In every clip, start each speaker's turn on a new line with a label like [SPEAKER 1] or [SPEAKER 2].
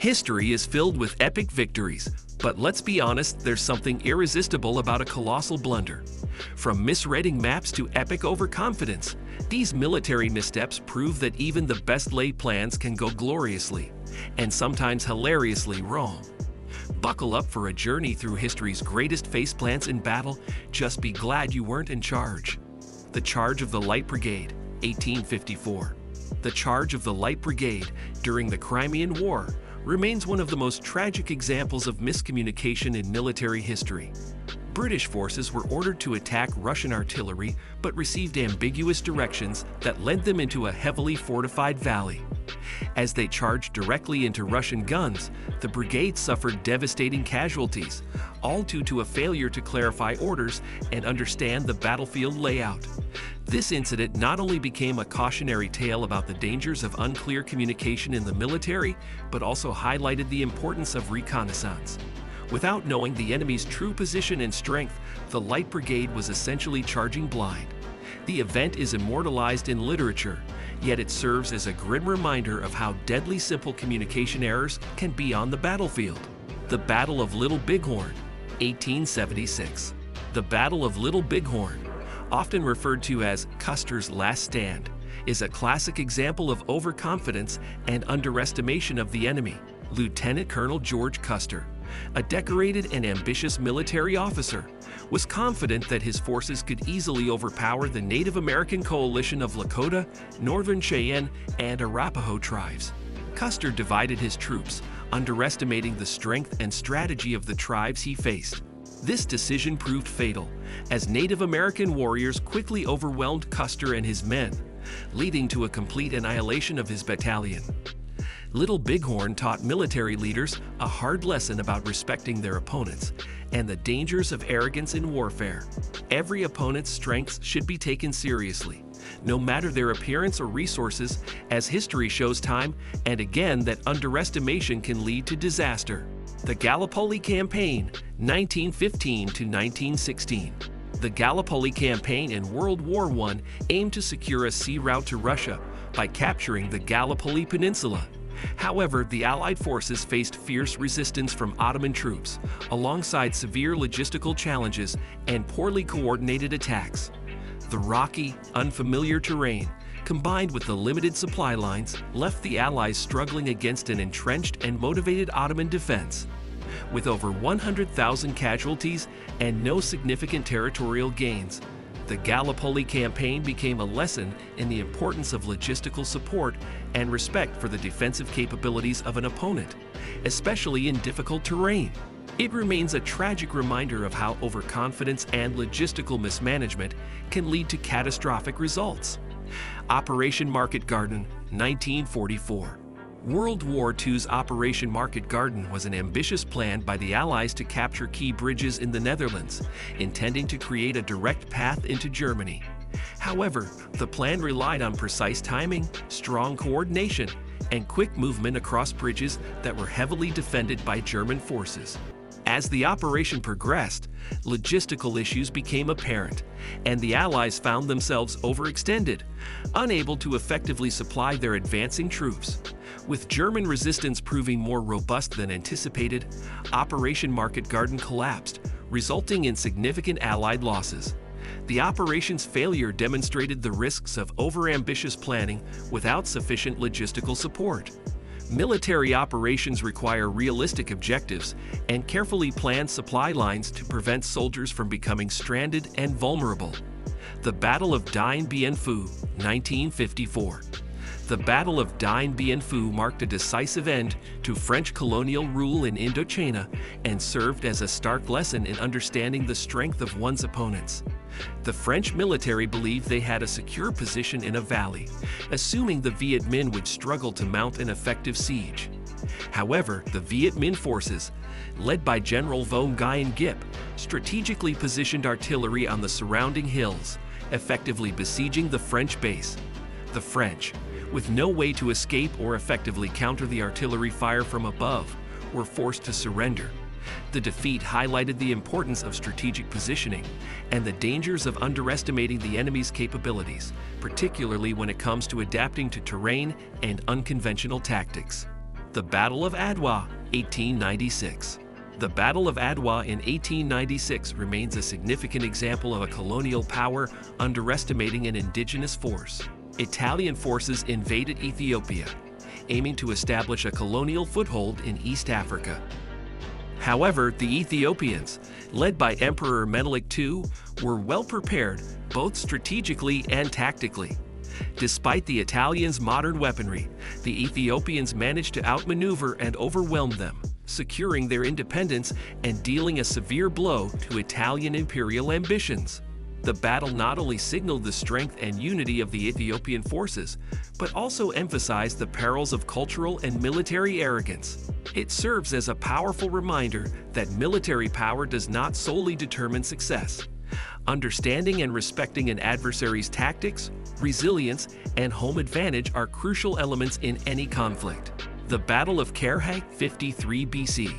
[SPEAKER 1] History is filled with epic victories, but let's be honest, there's something irresistible about a colossal blunder. From misreading maps to epic overconfidence, these military missteps prove that even the best laid plans can go gloriously, and sometimes hilariously wrong. Buckle up for a journey through history's greatest faceplants in battle. Just be glad you weren't in charge. The Charge of the Light Brigade, 1854. The Charge of the Light Brigade during the Crimean War remains one of the most tragic examples of miscommunication in military history. British forces were ordered to attack Russian artillery but received ambiguous directions that led them into a heavily fortified valley. As they charged directly into Russian guns, the brigade suffered devastating casualties, all due to a failure to clarify orders and understand the battlefield layout. This incident not only became a cautionary tale about the dangers of unclear communication in the military, but also highlighted the importance of reconnaissance. Without knowing the enemy's true position and strength, the Light Brigade was essentially charging blind. The event is immortalized in literature, yet it serves as a grim reminder of how deadly simple communication errors can be on the battlefield. The Battle of Little Bighorn, 1876. The Battle of Little Bighorn, often referred to as Custer's Last Stand, is a classic example of overconfidence and underestimation of the enemy. Lieutenant Colonel George Custer, a decorated and ambitious military officer, was confident that his forces could easily overpower the Native American coalition of Lakota, Northern Cheyenne, and Arapaho tribes. Custer divided his troops, underestimating the strength and strategy of the tribes he faced. This decision proved fatal, as Native American warriors quickly overwhelmed Custer and his men, leading to a complete annihilation of his battalion. Little Bighorn taught military leaders a hard lesson about respecting their opponents and the dangers of arrogance in warfare. Every opponent's strengths should be taken seriously, no matter their appearance or resources, as history shows time and again that underestimation can lead to disaster. The Gallipoli Campaign, 1915 to 1916. The Gallipoli Campaign in World War I aimed to secure a sea route to Russia by capturing the Gallipoli Peninsula. However, the Allied forces faced fierce resistance from Ottoman troops, alongside severe logistical challenges and poorly coordinated attacks. The rocky, unfamiliar terrain, combined with the limited supply lines, left the Allies struggling against an entrenched and motivated Ottoman defense. With over 100,000 casualties and no significant territorial gains, the Gallipoli Campaign became a lesson in the importance of logistical support and respect for the defensive capabilities of an opponent, especially in difficult terrain. It remains a tragic reminder of how overconfidence and logistical mismanagement can lead to catastrophic results. Operation Market Garden, 1944. World War II's Operation Market Garden was an ambitious plan by the Allies to capture key bridges in the Netherlands, intending to create a direct path into Germany. However, the plan relied on precise timing, strong coordination, and quick movement across bridges that were heavily defended by German forces. As the operation progressed, logistical issues became apparent, and the Allies found themselves overextended, unable to effectively supply their advancing troops. With German resistance proving more robust than anticipated, Operation Market Garden collapsed, resulting in significant Allied losses. The operation's failure demonstrated the risks of overambitious planning without sufficient logistical support. Military operations require realistic objectives and carefully planned supply lines to prevent soldiers from becoming stranded and vulnerable. The Battle of Dien Bien Phu, 1954. The Battle of Dien Bien Phu marked a decisive end to French colonial rule in Indochina and served as a stark lesson in understanding the strength of one's opponents. The French military believed they had a secure position in a valley, assuming the Viet Minh would struggle to mount an effective siege. However, the Viet Minh forces, led by General Vo Nguyen Giap, strategically positioned artillery on the surrounding hills, effectively besieging the French base. The French, with no way to escape or effectively counter the artillery fire from above, were forced to surrender. The defeat highlighted the importance of strategic positioning and the dangers of underestimating the enemy's capabilities, particularly when it comes to adapting to terrain and unconventional tactics. The Battle of Adwa, 1896. The Battle of Adwa in 1896 remains a significant example of a colonial power underestimating an indigenous force. Italian forces invaded Ethiopia, aiming to establish a colonial foothold in East Africa. However, the Ethiopians, led by Emperor Menelik II, were well prepared both strategically and tactically. Despite the Italians' modern weaponry, the Ethiopians managed to outmaneuver and overwhelm them, securing their independence and dealing a severe blow to Italian imperial ambitions. The battle not only signaled the strength and unity of the Ethiopian forces, but also emphasized the perils of cultural and military arrogance. It serves as a powerful reminder that military power does not solely determine success. Understanding and respecting an adversary's tactics, resilience, and home advantage are crucial elements in any conflict. The Battle of Carrhae, 53 BC.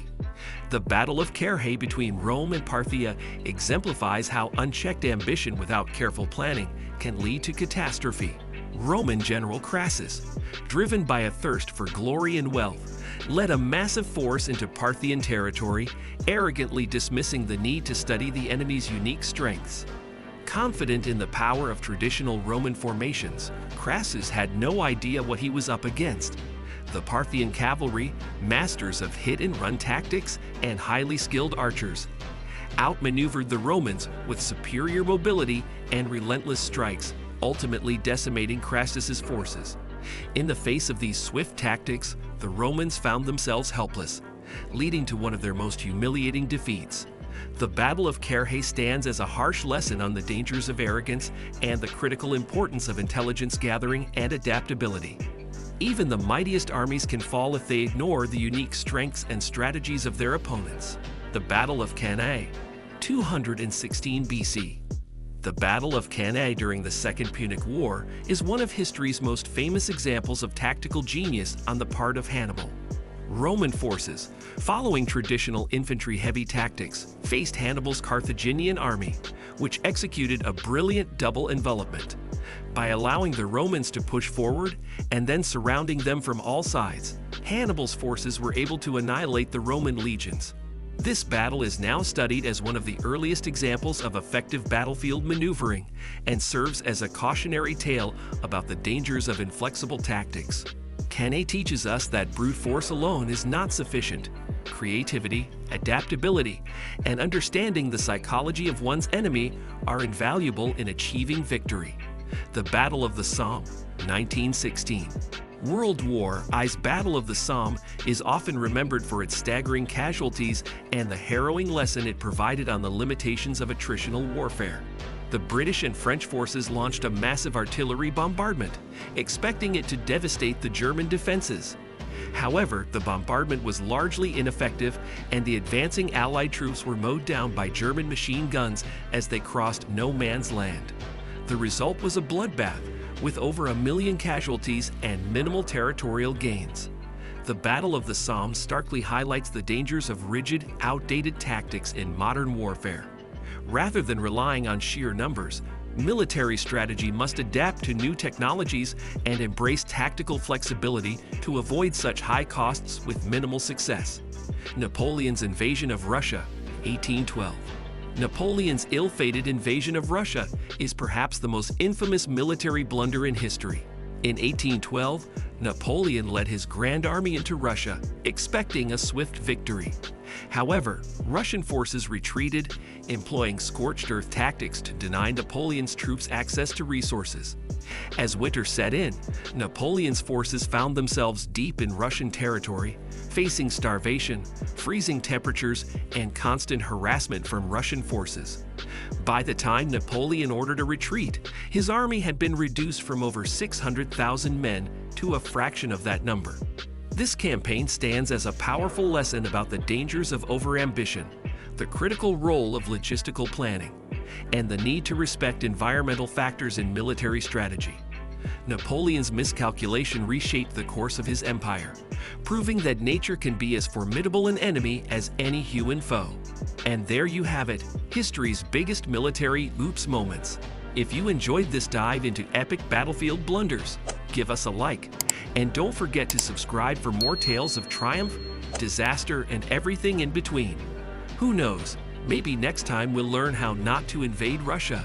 [SPEAKER 1] The Battle of Carrhae between Rome and Parthia exemplifies how unchecked ambition without careful planning can lead to catastrophe. Roman General Crassus, driven by a thirst for glory and wealth, led a massive force into Parthian territory, arrogantly dismissing the need to study the enemy's unique strengths. Confident in the power of traditional Roman formations, Crassus had no idea what he was up against. The Parthian cavalry, masters of hit-and-run tactics and highly skilled archers, outmaneuvered the Romans with superior mobility and relentless strikes, ultimately decimating Crassus's forces. In the face of these swift tactics, the Romans found themselves helpless, leading to one of their most humiliating defeats. The Battle of Carrhae stands as a harsh lesson on the dangers of arrogance and the critical importance of intelligence gathering and adaptability. Even the mightiest armies can fall if they ignore the unique strengths and strategies of their opponents. The Battle of Cannae, 216 BC. The Battle of Cannae during the Second Punic War is one of history's most famous examples of tactical genius on the part of Hannibal. Roman forces, following traditional infantry-heavy tactics, faced Hannibal's Carthaginian army, which executed a brilliant double envelopment. By allowing the Romans to push forward and then surrounding them from all sides, Hannibal's forces were able to annihilate the Roman legions. This battle is now studied as one of the earliest examples of effective battlefield maneuvering and serves as a cautionary tale about the dangers of inflexible tactics. Cannae teaches us that brute force alone is not sufficient. Creativity, adaptability, and understanding the psychology of one's enemy are invaluable in achieving victory. The Battle of the Somme, 1916. World War I's Battle of the Somme is often remembered for its staggering casualties and the harrowing lesson it provided on the limitations of attritional warfare. The British and French forces launched a massive artillery bombardment, expecting it to devastate the German defenses. However, the bombardment was largely ineffective, and the advancing Allied troops were mowed down by German machine guns as they crossed no man's land. The result was a bloodbath, with over 1 million casualties and minimal territorial gains. The Battle of the Somme starkly highlights the dangers of rigid, outdated tactics in modern warfare. Rather than relying on sheer numbers, military strategy must adapt to new technologies and embrace tactical flexibility to avoid such high costs with minimal success. Napoleon's invasion of Russia, 1812. Napoleon's ill-fated invasion of Russia is perhaps the most infamous military blunder in history. In 1812, Napoleon led his grand army into Russia, expecting a swift victory. However, Russian forces retreated, employing scorched earth tactics to deny Napoleon's troops access to resources. As winter set in, Napoleon's forces found themselves deep in Russian territory, facing starvation, freezing temperatures, and constant harassment from Russian forces. By the time Napoleon ordered a retreat, his army had been reduced from over 600,000 men to a fraction of that number. This campaign stands as a powerful lesson about the dangers of overambition, the critical role of logistical planning, and the need to respect environmental factors in military strategy. Napoleon's miscalculation reshaped the course of his empire, proving that nature can be as formidable an enemy as any human foe. And there you have it, history's biggest military oops moments. If you enjoyed this dive into epic battlefield blunders, give us a like. And don't forget to subscribe for more tales of triumph, disaster, and everything in between. Who knows, maybe next time we'll learn how not to invade Russia.